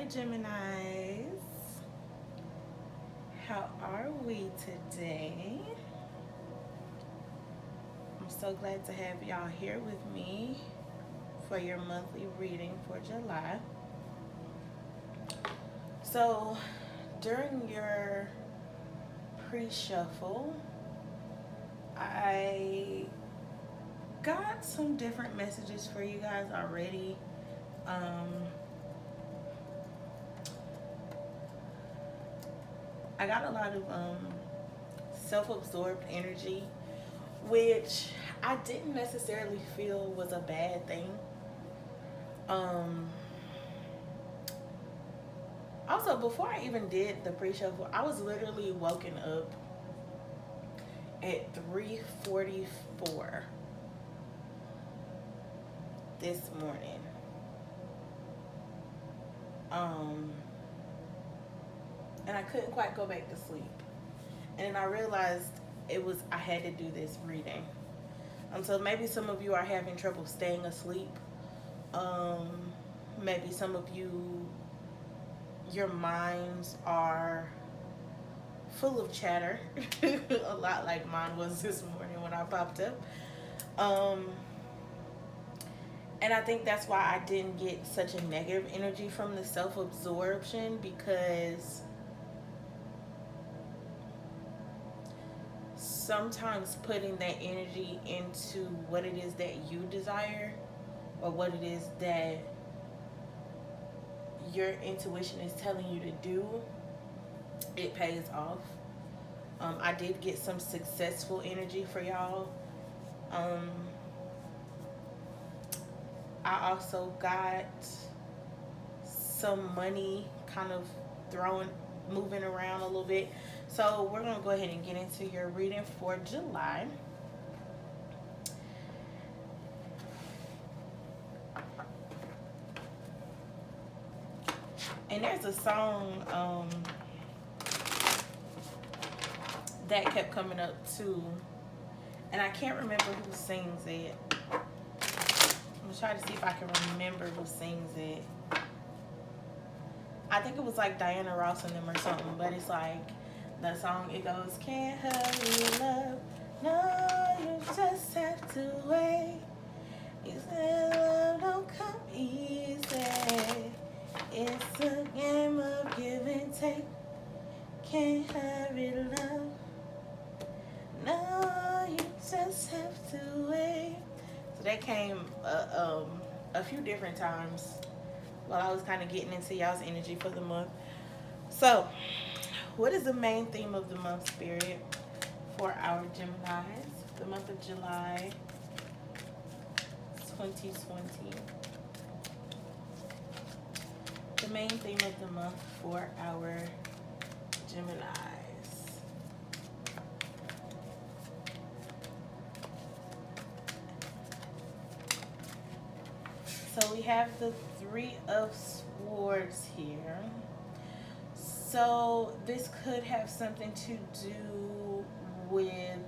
Hi, Geminis. How are we today? I'm so glad to have y'all here with me for your monthly reading for July. So, during your pre shuffle, I got some different messages for you guys already. I got a lot of self-absorbed energy, which I didn't necessarily feel was a bad thing. Um, Also, before I even did the pre-shuffle, I was literally woken up at 3:44 this morning. Um, and I couldn't quite go back to sleep. And then I realized I had to do this reading. So maybe some of you are having trouble staying asleep. Um, Maybe some of you, your minds are full of chatter, a lot like mine was this morning when I popped up. Um, and I think that's why I didn't get such a negative energy from the self absorption, because sometimes putting that energy into what it is that you desire or what it is that your intuition is telling you to do, it pays off. I did get some successful energy for y'all. Um, I also got some money kind of moving around a little bit. So we're going to go ahead and get into your reading for July. And there's a song that kept coming up too. And I can't remember who sings it. I'm going to try to see if I can remember who sings it. I think it was like Diana Ross and them or something. But it's like, the song, it goes, can't hurry love. No, you just have to wait. You said love don't come easy. It's a game of give and take. Can't hurry love. No, you just have to wait. So that came a few different times while I was kind of getting into y'all's energy for the month. So, what is the main theme of the month, Spirit, for our Geminis? The month of July 2020. The main theme of the month for our Geminis. So we have the Three of Swords here. So this could have something to do with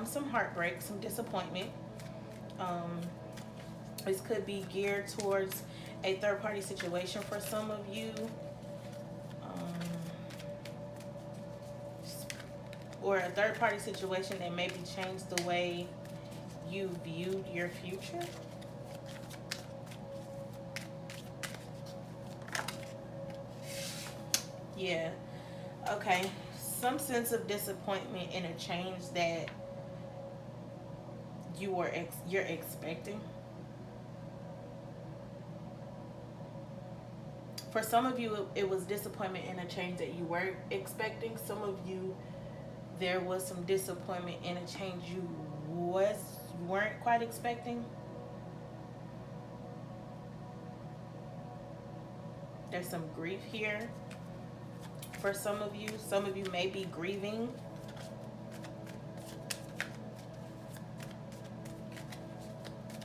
some heartbreak, some disappointment. This could be geared towards a third-party situation for some of you. Or a third-party situation that maybe changed the way you viewed your future. Yeah. Okay. Some sense of disappointment in a change that you're expecting. For some of you, it was disappointment in a change that you were expecting. Some of you, there was some disappointment in a change you weren't quite expecting. There's some grief here. For some of you may be grieving.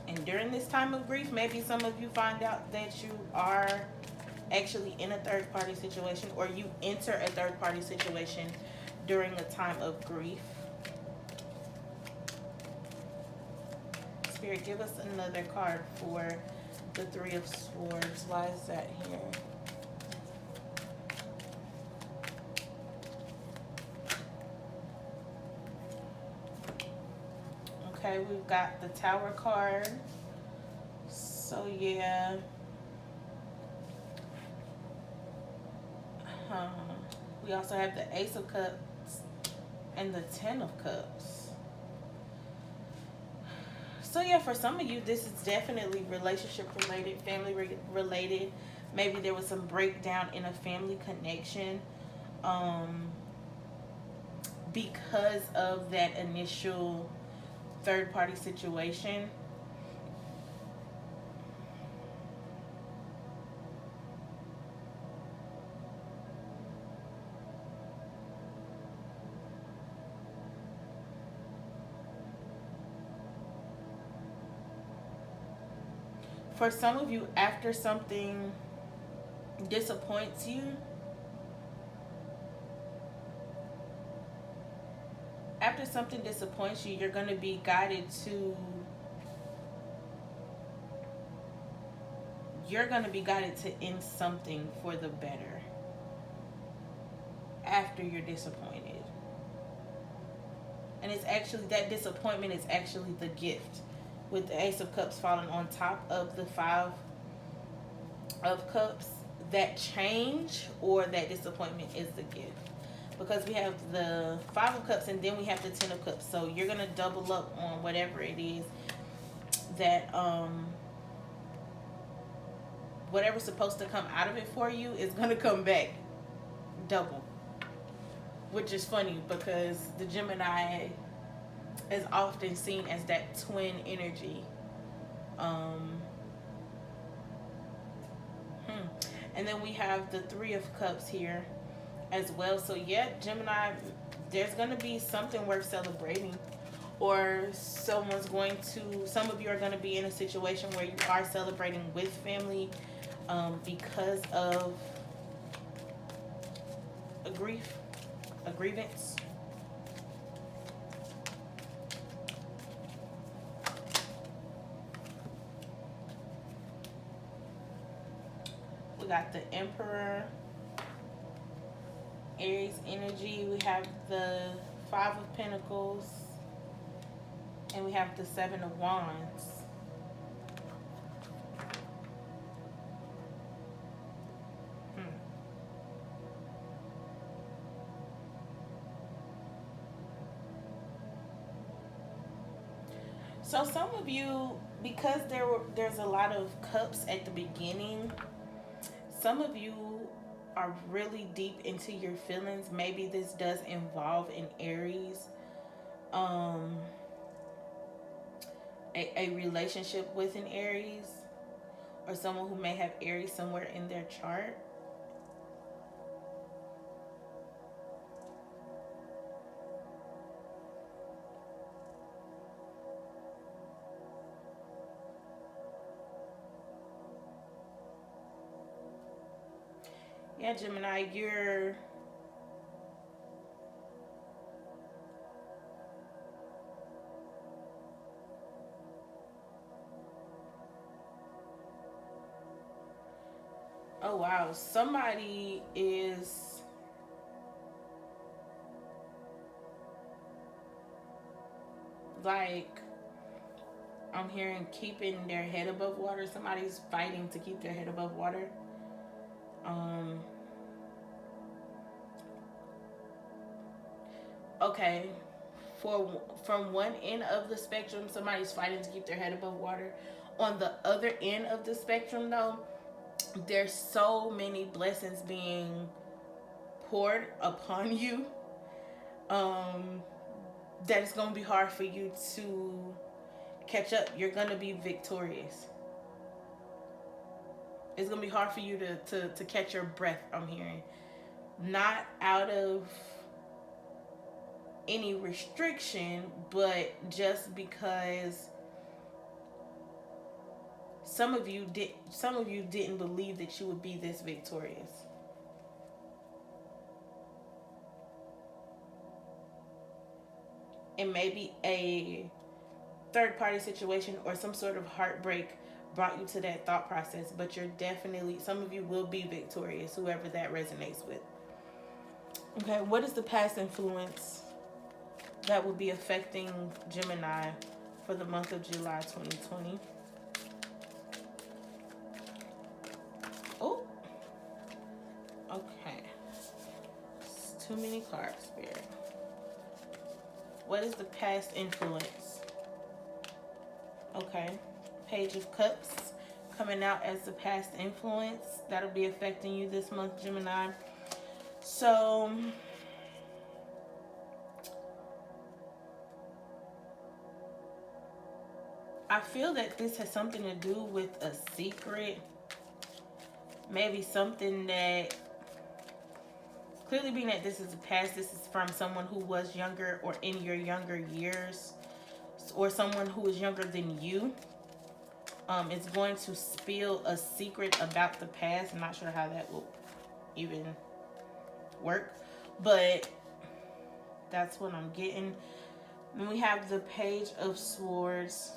And during this time of grief, maybe some of you find out that you are actually in a third-party situation, or you enter a third-party situation during a time of grief. Spirit, give us another card for The Three of Swords. Why is that here? Okay, we've got the Tower card. So yeah. Um, we also have the Ace of Cups and the Ten of Cups. So yeah, for some of you, this is definitely relationship related, family related. Maybe there was some breakdown in a family connection, um, because of that initial third party situation. For some of you, after something disappoints you, you're going to be guided to end something for the better after you're disappointed. And it's actually, that disappointment is actually the gift, with the Ace of Cups falling on top of the Five of Cups. That change or that disappointment is the gift, because we have the Five of Cups and then we have the Ten of Cups. So you're gonna double up on whatever it is that whatever's supposed to come out of it for you is gonna come back double, which is funny because the Gemini is often seen as that twin energy. And then we have the Three of Cups here as well. So yeah, Gemini, there's going to be something worth celebrating, or some of you are going to be in a situation where you are celebrating with family, because of a grievance. We got the Emperor, Aries energy. We have the Five of Pentacles, and we have the Seven of Wands. So some of you, because there's a lot of cups at the beginning, some of you are really deep into your feelings. Maybe this does involve an Aries, a relationship with an Aries, or someone who may have Aries somewhere in their chart. Yeah, Gemini, you're oh wow, somebody is like, I'm hearing keeping their head above water. Somebody's fighting to keep their head above water. Okay, from one end of the spectrum, somebody's fighting to keep their head above water. On the other end of the spectrum, though, there's so many blessings being poured upon you, that it's gonna be hard for you to catch up. You're gonna be victorious. It's gonna be hard for you to catch your breath, I'm hearing. Not out of any restriction, but just because some of you didn't believe that you would be this victorious. And maybe a third party situation or some sort of heartbreak brought you to that thought process, but you're definitely, some of you will be victorious, whoever that resonates with. Okay, what is the past influence that will be affecting Gemini for the month of July 2020? Oh, okay. It's too many cards, Spirit. What is the past influence? Okay. Page of Cups coming out as the past influence that'll be affecting you this month, Gemini. So I feel that this has something to do with a secret. Maybe something that, clearly being that this is the past, this is from someone who was younger or in your younger years, or someone who is younger than you. Is going to spill a secret about the past. I'm not sure how that will even work, but that's what I'm getting. Then we have the Page of Swords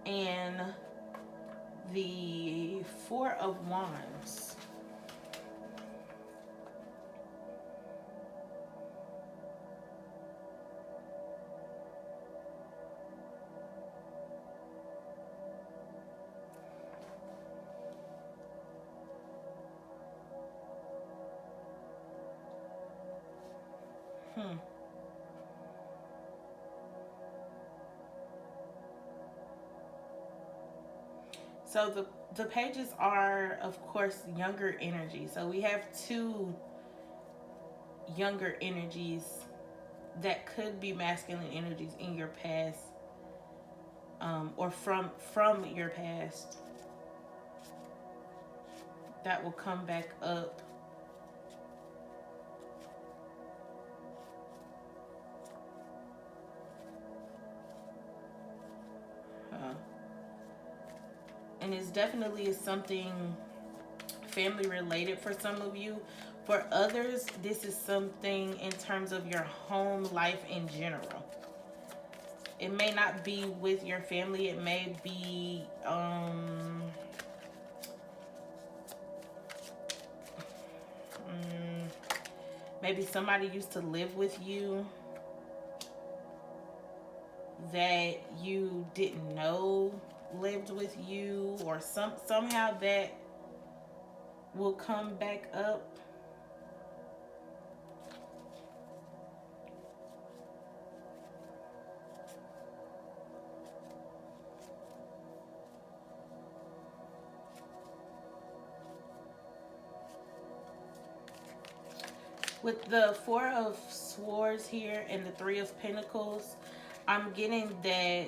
and the Four of Wands. So the pages are, of course, younger energy. So we have two younger energies that could be masculine energies in your past, or from your past, that will come back up. And it's definitely something family related for some of you. For others, this is something in terms of your home life in general. It may not be with your family. It may be maybe somebody used to live with you that you didn't know lived with you, or somehow that will come back up. With the Four of Swords here and the Three of Pentacles, I'm getting that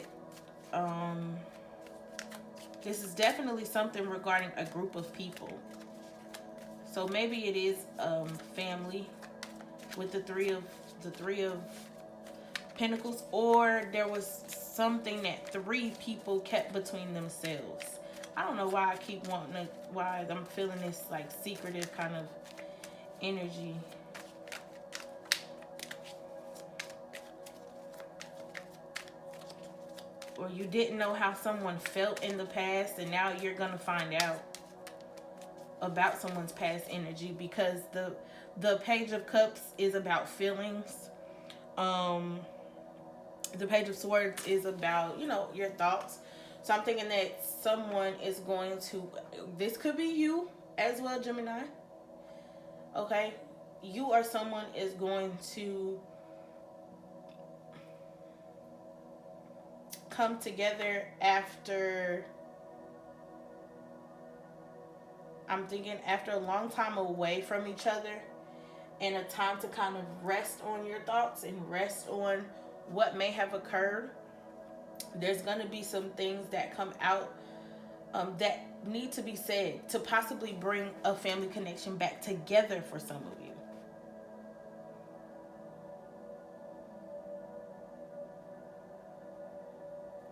this is definitely something regarding a group of people. So maybe it is family with the three of Pentacles, or there was something that three people kept between themselves. I don't know why I keep wanting to, why I'm feeling this like secretive kind of energy. Or you didn't know how someone felt in the past, and now you're going to find out about someone's past energy, because the Page of Cups is about feelings. The Page of Swords is about, your thoughts. So I'm thinking that someone is going to, this could be you as well, Gemini. Okay? You or someone is going to come together after, I'm thinking after a long time away from each other, and a time to kind of rest on your thoughts and rest on what may have occurred. There's going to be some things that come out that need to be said to possibly bring a family connection back together for some of you.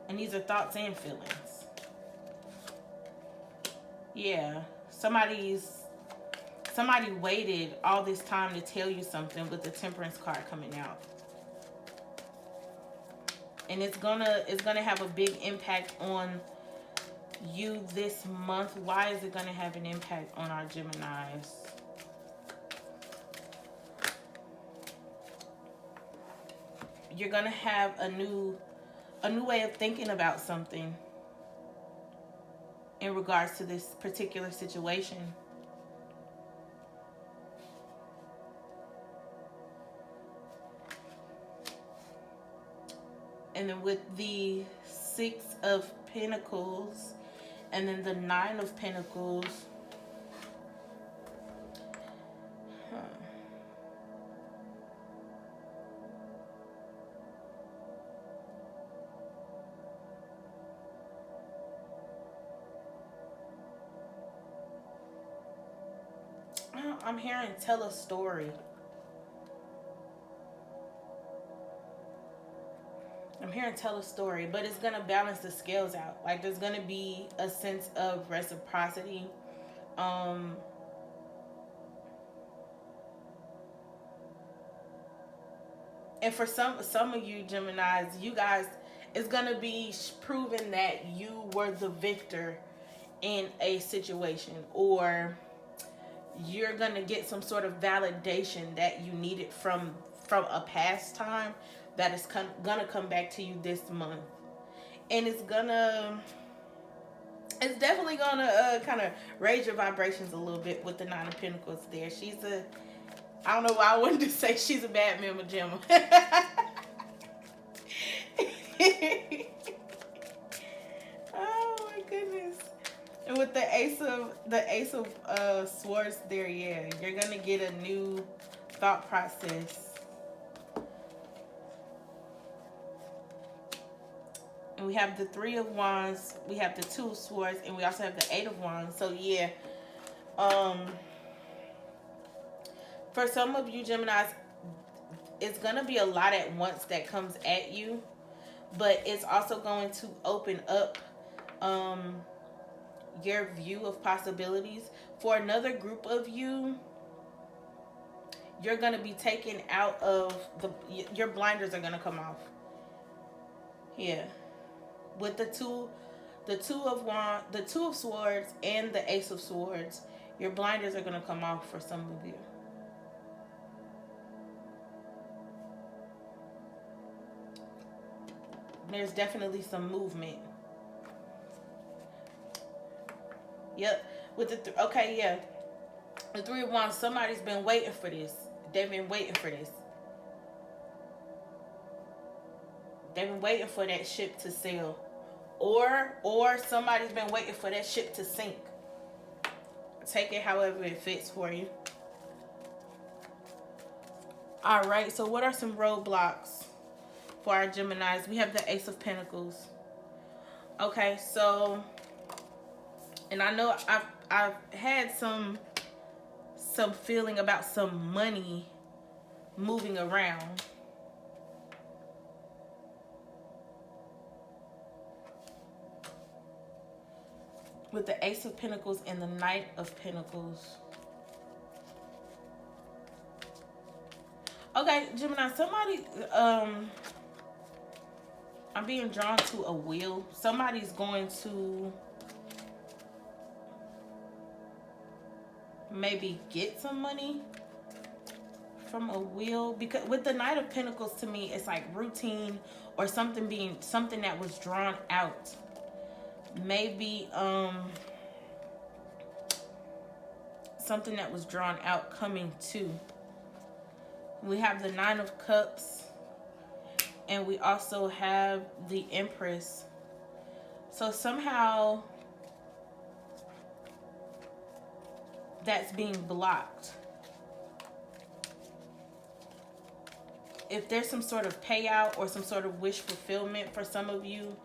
And these are thoughts and feelings. Yeah, somebody waited all this time to tell you something, with the Temperance card coming out. and it's gonna have a big impact on you this month. Why is it gonna have an impact on our Geminis? You're gonna have a new way of thinking about something in regards to this particular situation. And then with the Six of Pentacles and then the Nine of Pentacles, I'm hearing tell a story. I'm hearing tell a story, but it's going to balance the scales out. Like, there's going to be a sense of reciprocity. And for some of you Geminis, you guys, it's going to be proven that you were the victor in a situation, or you're going to get some sort of validation that you needed from a past time that is gonna come back to you this month. And it's definitely gonna kind of raise your vibrations a little bit with the Nine of Pentacles there. I don't know why I wanted to say she's a bad mama Gemma. Oh my goodness. And with the Ace of Swords there, yeah, you're gonna get a new thought process. And we have the Three of Wands, we have the Two of Swords, and we also have the Eight of Wands. So yeah, for some of you Geminis, it's gonna be a lot at once that comes at you, but it's also going to open up your view of possibilities. For another group of you, you're gonna be taken out of your blinders are gonna come off. Yeah. With the two of Swords and the Ace of Swords, your blinders are going to come off for some of you. There's definitely some movement. Yep. With the okay, yeah. The Three of Wands, somebody's been waiting for this. They've been waiting for this. They've been waiting for that ship to sail. Or somebody's been waiting for that ship to sink. Take it however it fits for you. Alright, so what are some roadblocks for our Geminis? We have the Ace of Pentacles. Okay, so, and I know I've had some feeling about some money moving around. With the Ace of Pentacles and the Knight of Pentacles. Okay, Gemini, somebody, I'm being drawn to a wheel. Somebody's going to maybe get some money from a wheel. Because with the Knight of Pentacles, to me, it's like routine or something that was drawn out. Maybe something that was drawn out coming to. We have the Nine of Cups, and we also have the Empress. So somehow that's being blocked. If there's some sort of payout or some sort of wish fulfillment for some of you,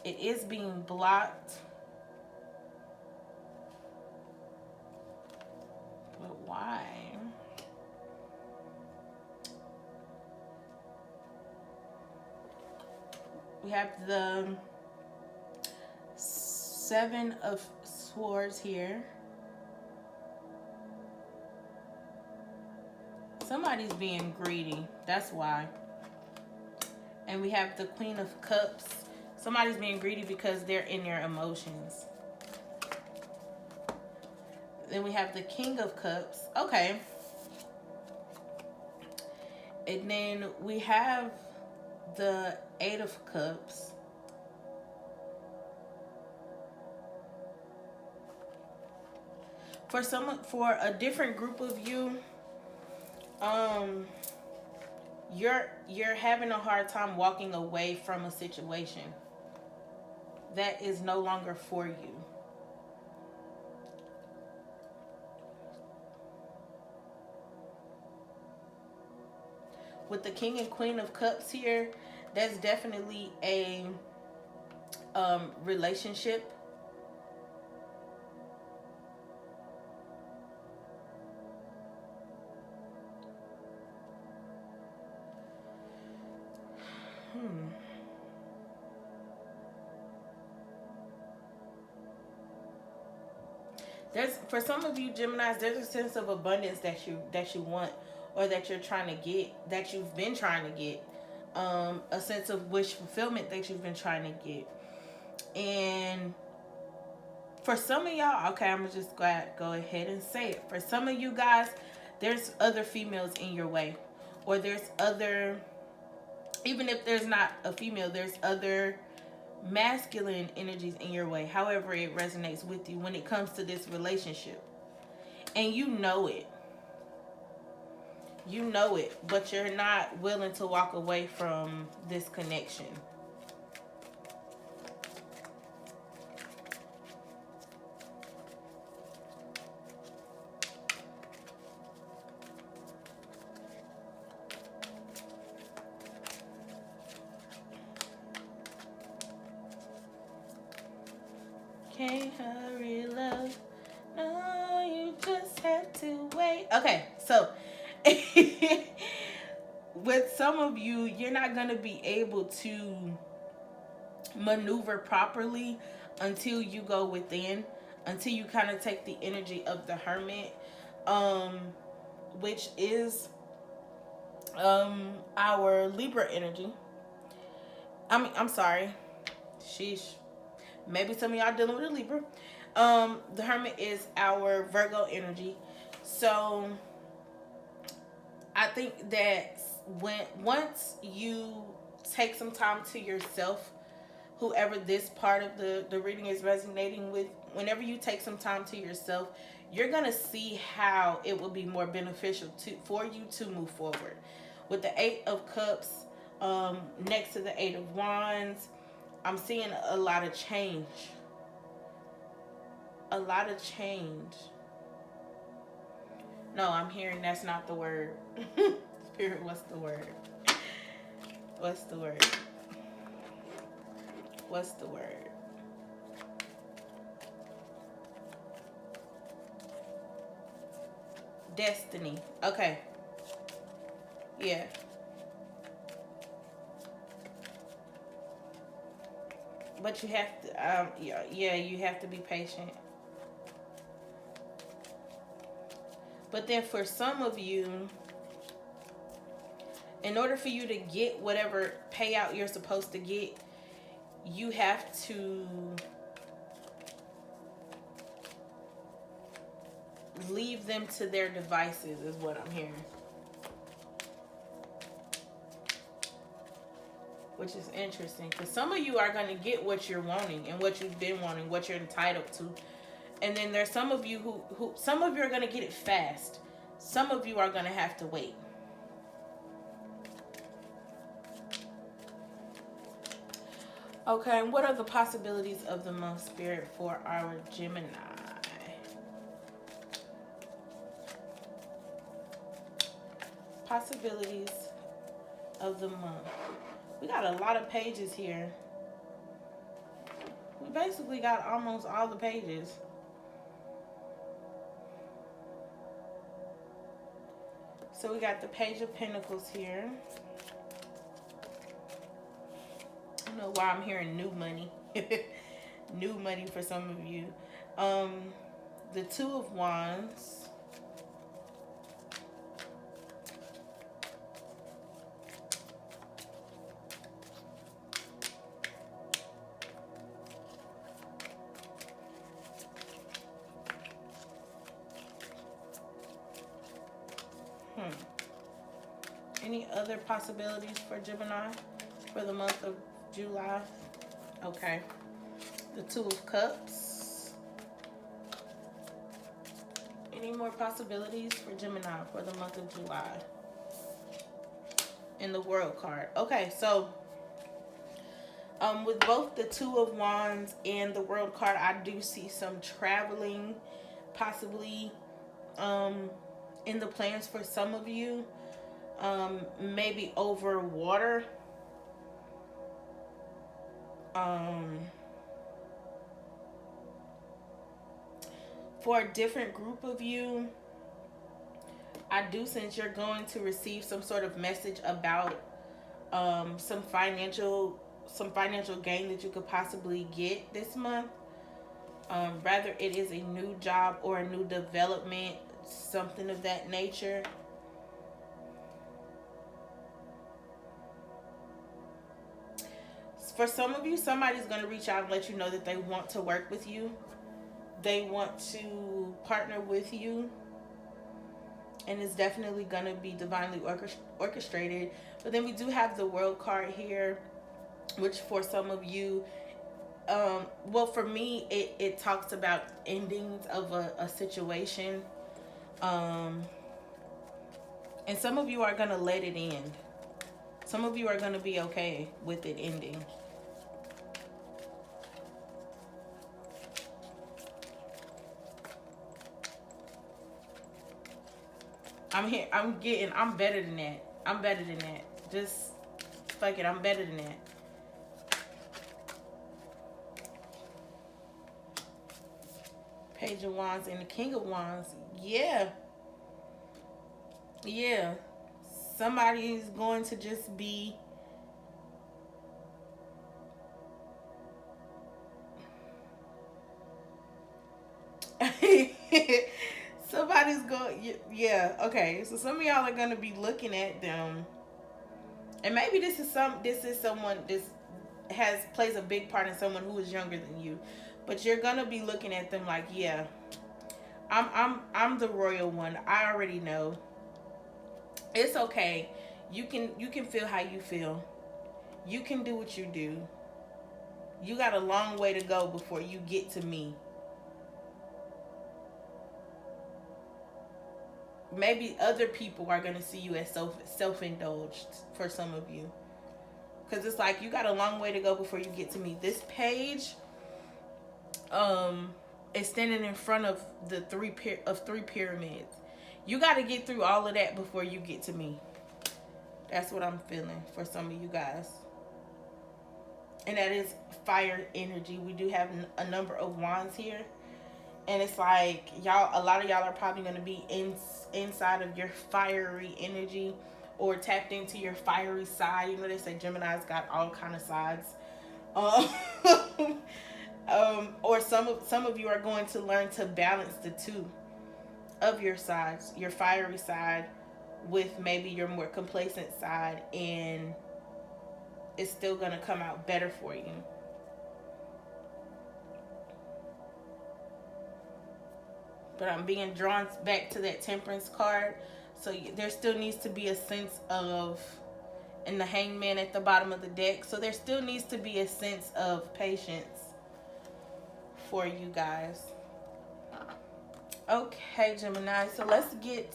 it is being blocked. But why? We have the Seven of Swords here. Somebody's being greedy. That's why. And we have the Queen of Cups. Somebody's being greedy because they're in their emotions. Then we have the King of Cups. Okay. And then we have the Eight of Cups. For a different group of you, you're having a hard time walking away from a situation that is no longer for you. With the King and Queen of Cups here, that's definitely a relationship. There's, for some of you Geminis, there's a sense of abundance that you want, or that you're trying to get, that you've been trying to get. A sense of wish fulfillment that you've been trying to get. And for some of y'all, okay, I'm gonna just go ahead and say it. For some of you guys, there's other females in your way, or there's other, even if there's not a female, there's other masculine energies in your way. However it resonates with you when it comes to this relationship, and you know it, but you're not willing to walk away from this connection. Can't hurry, love. No, you just have to wait. Okay, so with some of you, you're not going to be able to maneuver properly until you go within, until you kind of take the energy of the Hermit, which is our Libra energy. I'm sorry. Sheesh. Maybe some of y'all dealing with a Libra. The Hermit is our Virgo energy. So I think that once you take some time to yourself, whoever this part of the reading is resonating with, whenever you take some time to yourself, you're going to see how it will be more beneficial for you to move forward. With the Eight of Cups next to the Eight of Wands, I'm seeing a lot of change. A lot of change. No, I'm hearing that's not the word. Spirit, what's the word? What's the word? What's the word? Destiny. Okay. Yeah. But you have to, yeah, you have to be patient. But then for some of you, in order for you to get whatever payout you're supposed to get, you have to leave them to their devices, is what I'm hearing. Which is interesting, because some of you are going to get what you're wanting and what you've been wanting, what you're entitled to. And then there's some of you who some of you are going to get it fast. Some of you are going to have to wait. Okay, and what are the possibilities of the month, Spirit, for our Gemini? Possibilities of the month. We got a lot of pages here. We basically got almost all the pages. So we got the Page of Pentacles here. I don't know why I'm hearing new money. New money for some of you. The Two of Wands. Any other possibilities for Gemini for the month of July? Okay. The Two of Cups. Any more possibilities for Gemini for the month of July? In the World card. Okay, so with both the Two of Wands and the World card, I do see some traveling, possibly in the plans for some of you. Maybe over water. For a different group of you, I do sense you're going to receive some sort of message about some financial gain that you could possibly get this month. Rather it is a new job or a new development, something of that nature. For some of you, somebody's going to reach out and let you know that they want to work with you. They want to partner with you. And it's definitely going to be divinely orchestrated. But then we do have the World card here, which for some of you, well, for me, it talks about endings of a situation. And some of you are going to let it end. Some of you are going to be okay with it ending. I'm better than that. I'm better than that. Just fuck it, I'm better than that. Page of Wands and the King of Wands. Yeah. Yeah. Somebody's going to just be somebody's going, yeah, okay. So some of y'all are going to be looking at them, and maybe this is someone plays a big part in someone who is younger than you, but you're going to be looking at them like, yeah, I'm the royal one. I already know. It's okay. You can feel how you feel. You can do what you do. You got a long way to go before you get to me. Maybe other people are going to see you as self-indulged for some of you. Because it's like you got a long way to go before you get to me. This page is standing in front of the three pyramids. You got to get through all of that before you get to me. That's what I'm feeling for some of you guys. And that is fire energy. We do have a number of wands here. And it's like a lot of y'all are probably going to be inside of your fiery energy or tapped into your fiery side. You know, they say Gemini's got all kind of sides. Or some of you are going to learn to balance the two of your sides, your fiery side with maybe your more complacent side, and it's still going to come out better for you. But I'm being drawn back to that Temperance card. So there still needs to be a sense of, and the Hangman at the bottom of the deck. So there still needs to be a sense of patience for you guys. Okay, Gemini. So let's get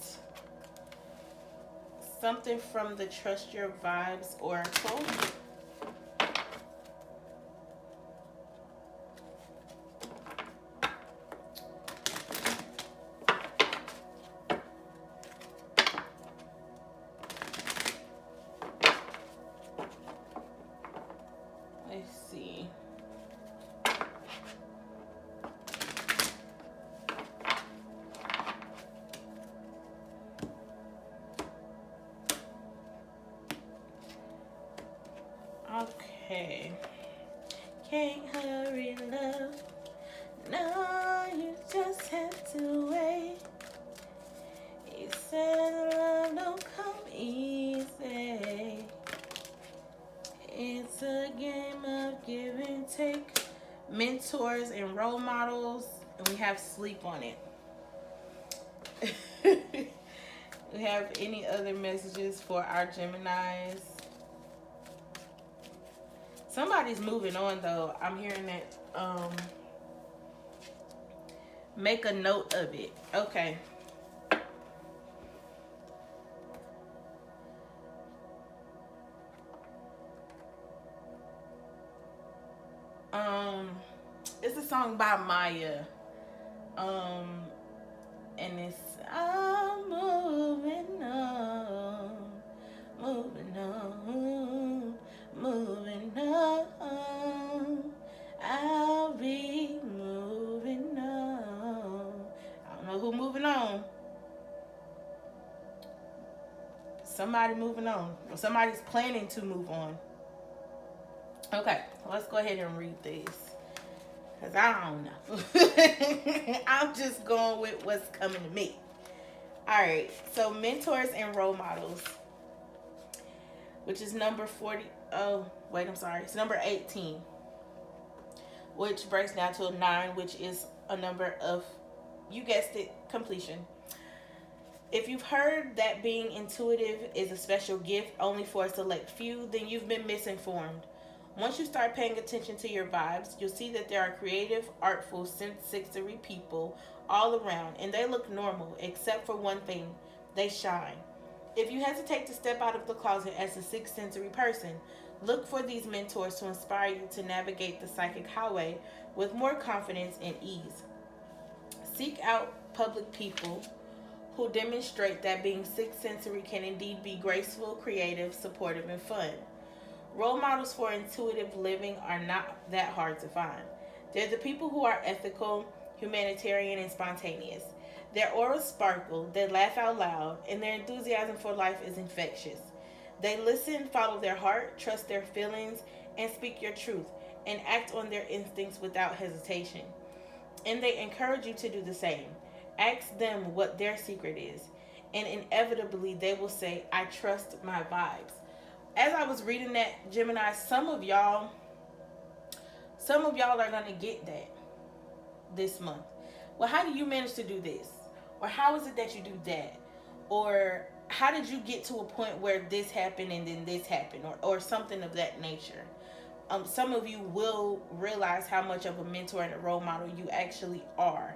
something from the Trust Your Vibes Oracle. Okay. Can't hurry, love. No, you just have to wait. He said love don't come easy. It's a game of give and take. Mentors and role models. And we have sleep on it. We have any other messages for our Geminis? Somebody's moving on though. I'm hearing that. Make a note of it. Okay. It's a song by Maya. And it's I'm moving on, moving on, moving on. I'll be moving on. I don't know who moving on. Somebody moving on. Or somebody's planning to move on. Okay, let's go ahead and read this. Because I don't know. I'm just going with what's coming to me. Alright, so mentors and role models. Which is number 40. Oh, wait, I'm sorry. It's number 18. Which breaks down to a 9, which is a number of, you guessed it, completion. If you've heard that being intuitive is a special gift only for a select few, then you've been misinformed. Once you start paying attention to your vibes, you'll see that there are creative, artful, sensory people all around, and they look normal, except for one thing: they shine. If you hesitate to step out of the closet as a sixth sensory person, look for these mentors to inspire you to navigate the psychic highway with more confidence and ease. Seek out public people who demonstrate that being sixth sensory can indeed be graceful, creative, supportive, and fun. Role models for intuitive living are not that hard to find. They're the people who are ethical, humanitarian, and spontaneous. Their auras sparkle, they laugh out loud, and their enthusiasm for life is infectious. They listen, follow their heart, trust their feelings, and speak your truth, and act on their instincts without hesitation. And they encourage you to do the same. Ask them what their secret is, and inevitably they will say, I trust my vibes. As I was reading that, Gemini, some of y'all are going to get that this month. Well, how do you manage to do this? Or how is it that you do that? Or how did you get to a point where this happened and then this happened? Or something of that nature. Some of you will realize how much of a mentor and a role model you actually are.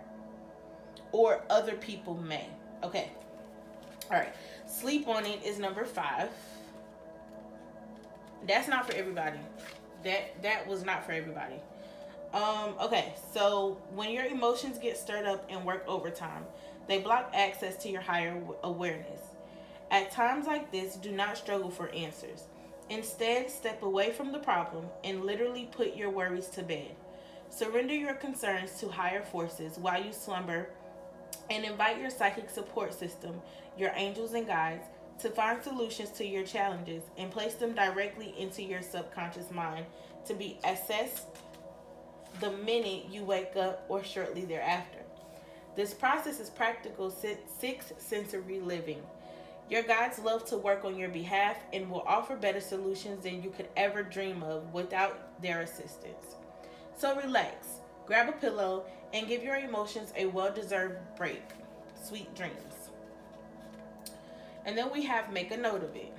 Or other people may. Okay. All right. Sleep on it is number 5. That's not for everybody. That was not for everybody. Okay, so when your emotions get stirred up and work overtime, they block access to your higher awareness. At times like this, do not struggle for answers. Instead, step away from the problem and literally put your worries to bed. Surrender your concerns to higher forces while you slumber and invite your psychic support system, your angels and guides, to find solutions to your challenges and place them directly into your subconscious mind to be assessed the minute you wake up or shortly thereafter. This process is practical sixth sensory living. Your guides love to work on your behalf and will offer better solutions than you could ever dream of without their assistance. So relax, grab a pillow, and give your emotions a well-deserved break. Sweet dreams. And then we have make a note of it.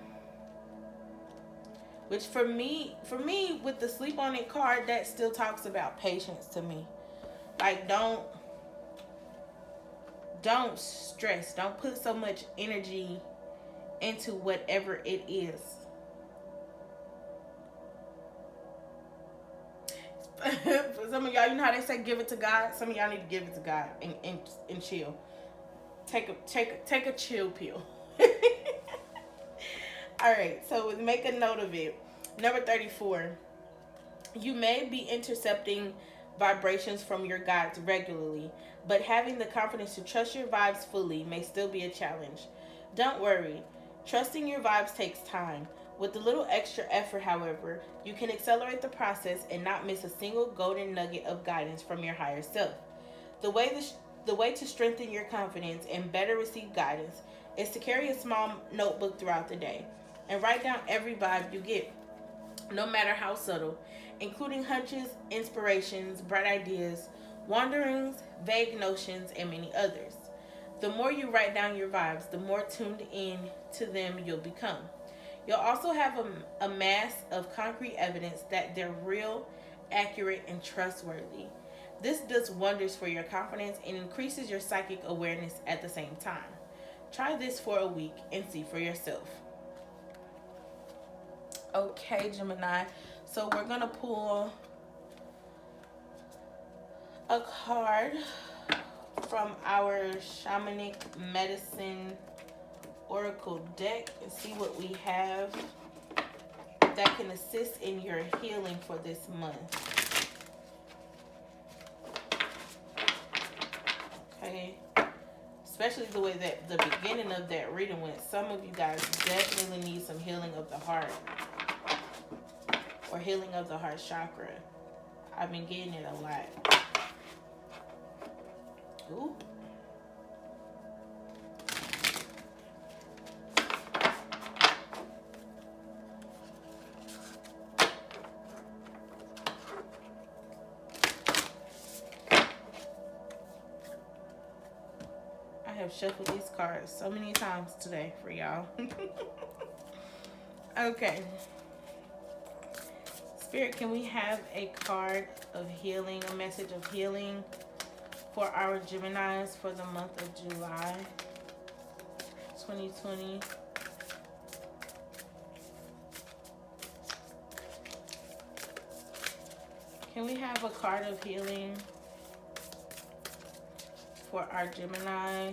Which for me, with the sleep on it card, that still talks about patience to me. Like, don't stress. Don't put so much energy into whatever it is. For some of y'all, you know how they say give it to God? Some of y'all need to give it to God and chill. Take a chill pill. Alright, so make a note of it. Number 34. You may be intercepting vibrations from your guides regularly, but having the confidence to trust your vibes fully may still be a challenge. Don't worry. Trusting your vibes takes time. With a little extra effort, however, you can accelerate the process and not miss a single golden nugget of guidance from your higher self. The way to strengthen your confidence and better receive guidance is to carry a small notebook throughout the day and write down every vibe you get, no matter how subtle, including hunches, inspirations, bright ideas, wanderings, vague notions, and many others. The more you write down your vibes, the more tuned in to them you'll become. You'll also have a mass of concrete evidence that they're real, accurate, and trustworthy. This does wonders for your confidence and increases your psychic awareness at the same time. Try this for a week and see for yourself. Okay, Gemini. So we're going to pull a card from our shamanic medicine oracle deck and see what we have that can assist in your healing for this month. Okay. Especially the way that the beginning of that reading went. Some of you guys definitely need some healing of the heart. Or healing of the heart chakra. I've been getting it a lot. Ooh. I have shuffled these cards so many times today for y'all. Okay. Spirit, can we have a card of healing, a message of healing for our Geminis for the month of July 2020? Can we have a card of healing for our Geminis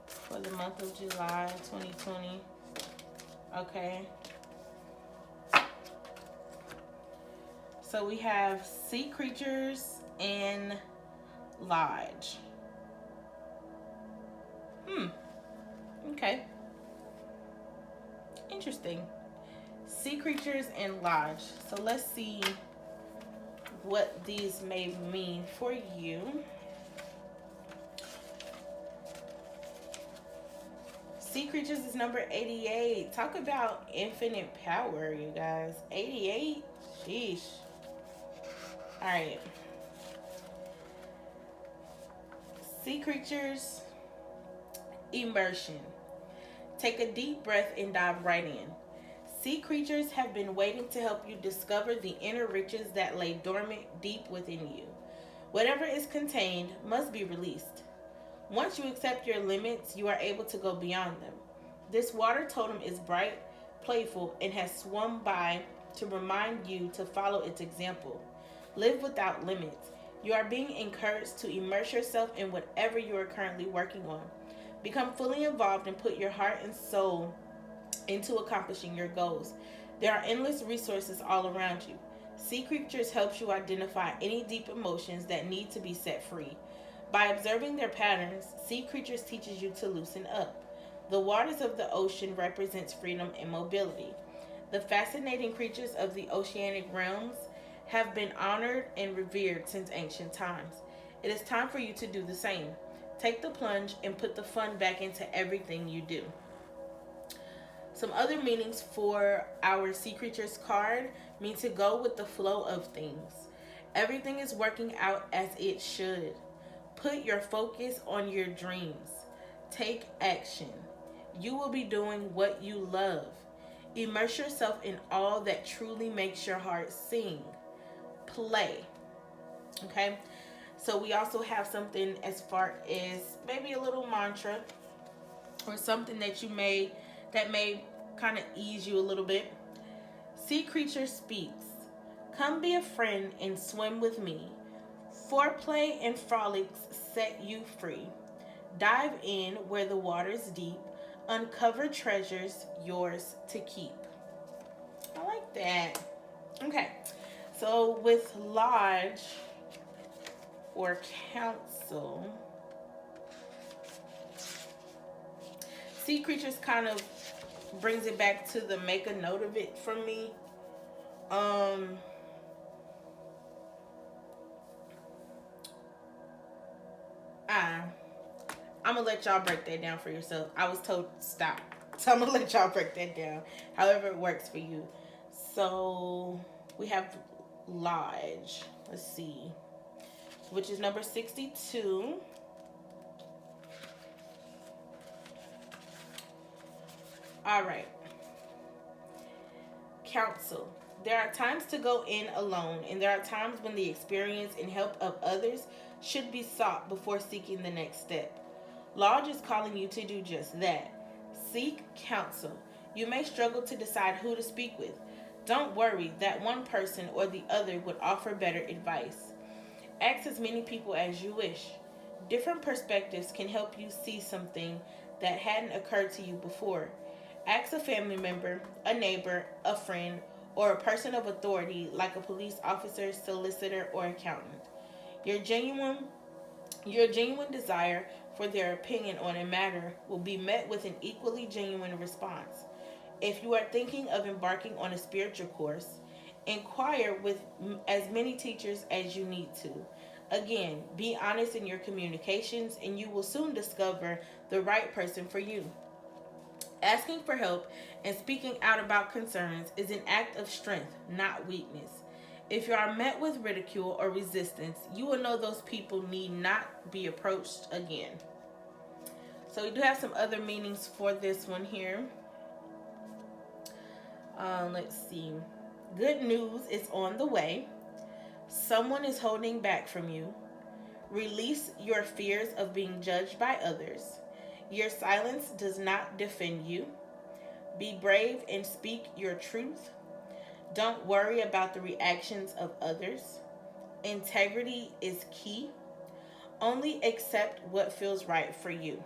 for the month of July 2020? Okay. So we have sea creatures and lodge. Okay. Interesting. Sea creatures and lodge. So let's see what these may mean for you. Sea creatures is number 88. Talk about infinite power, you guys. 88? Sheesh. All right. Sea creatures, immersion. Take a deep breath and dive right in. Sea creatures have been waiting to help you discover the inner riches that lay dormant deep within you. Whatever is contained must be released. Once you accept your limits, you are able to go beyond them. This water totem is bright, playful, and has swum by to remind you to follow its example. Live without limits. You are being encouraged to immerse yourself in whatever you are currently working on. Become fully involved and put your heart and soul into accomplishing your goals. There are endless resources all around you. Sea creatures helps you identify any deep emotions that need to be set free. By observing their patterns, sea creatures teaches you to loosen up. The waters of the ocean represents freedom and mobility. The fascinating creatures of the oceanic realms have been honored and revered since ancient times. It is time for you to do the same. Take the plunge and put the fun back into everything you do. Some other meanings for our sea creatures card mean to go with the flow of things. Everything is working out as it should. Put your focus on your dreams. Take action. You will be doing what you love. Immerse yourself in all that truly makes your heart sing. Play. Okay? So we also have something as far as maybe a little mantra or something that may kind of ease you a little bit. Sea creature speaks. Come be a friend and swim with me. Foreplay and frolics set you free. Dive in where the water's deep. Uncover treasures yours to keep. I like that. Okay. So with lodge or council, sea creatures kind of brings it back to the make a note of it for me. I'm gonna let y'all break that down for yourself. I was told stop, so I'm gonna let y'all break that down however it works for you. So we have lodge. Let's see. which is number 62. All right. Counsel. There are times to go in alone, and there are times when the experience and help of others should be sought before seeking the next step. Lodge is calling you to do just that. Seek counsel. You may struggle to decide who to speak with. Don't worry that one person or the other would offer better advice. Ask as many people as you wish. Different perspectives can help you see something that hadn't occurred to you before. Ask a family member, a neighbor, a friend, or a person of authority like a police officer, solicitor, or accountant. Your genuine your genuine desire for their opinion on a matter will be met with an equally genuine response. If you are thinking of embarking on a spiritual course, inquire with as many teachers as you need to. Again, be honest in your communications and you will soon discover the right person for you. Asking for help and speaking out about concerns is an act of strength, not weakness. If you are met with ridicule or resistance, you will know those people need not be approached again. So we do have some other meanings for this one here. Let's see. Good news is on the way. Someone is holding back from you. Release your fears of being judged by others. Your silence does not defend you. Be brave and speak your truth. Don't worry about the reactions of others. Integrity is key. Only accept what feels right for you.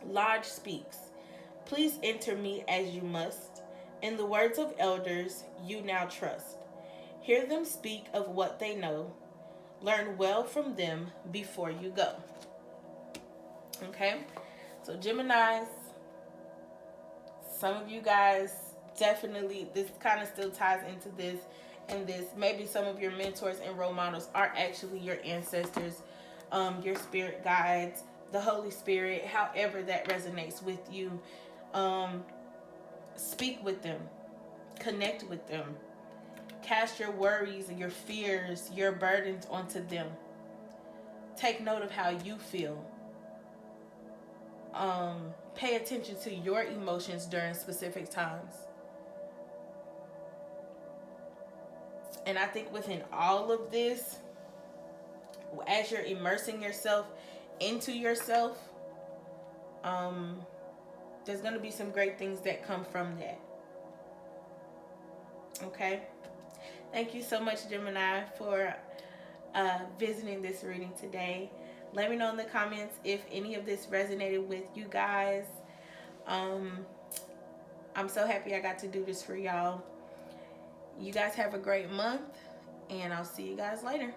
Lodge speaks. Please enter me as you must. In the words of elders, you now trust. Hear them speak of what they know. Learn well from them before you go. Okay? So Geminis, some of you guys definitely, this kind of still ties into this and this. Maybe some of your mentors and role models are actually your ancestors, your spirit guides, the Holy Spirit, however that resonates with you. Speak with them. Connect with them. Cast your worries and your fears, your burdens onto them. Take note of how you feel. Pay attention to your emotions during specific times. And I think within all of this, as you're immersing yourself into yourself, there's going to be some great things that come from that. Okay? Thank you so much, Gemini, for visiting this reading today. Let me know in the comments if any of this resonated with you guys. I'm so happy I got to do this for y'all. You guys have a great month, and I'll see you guys later.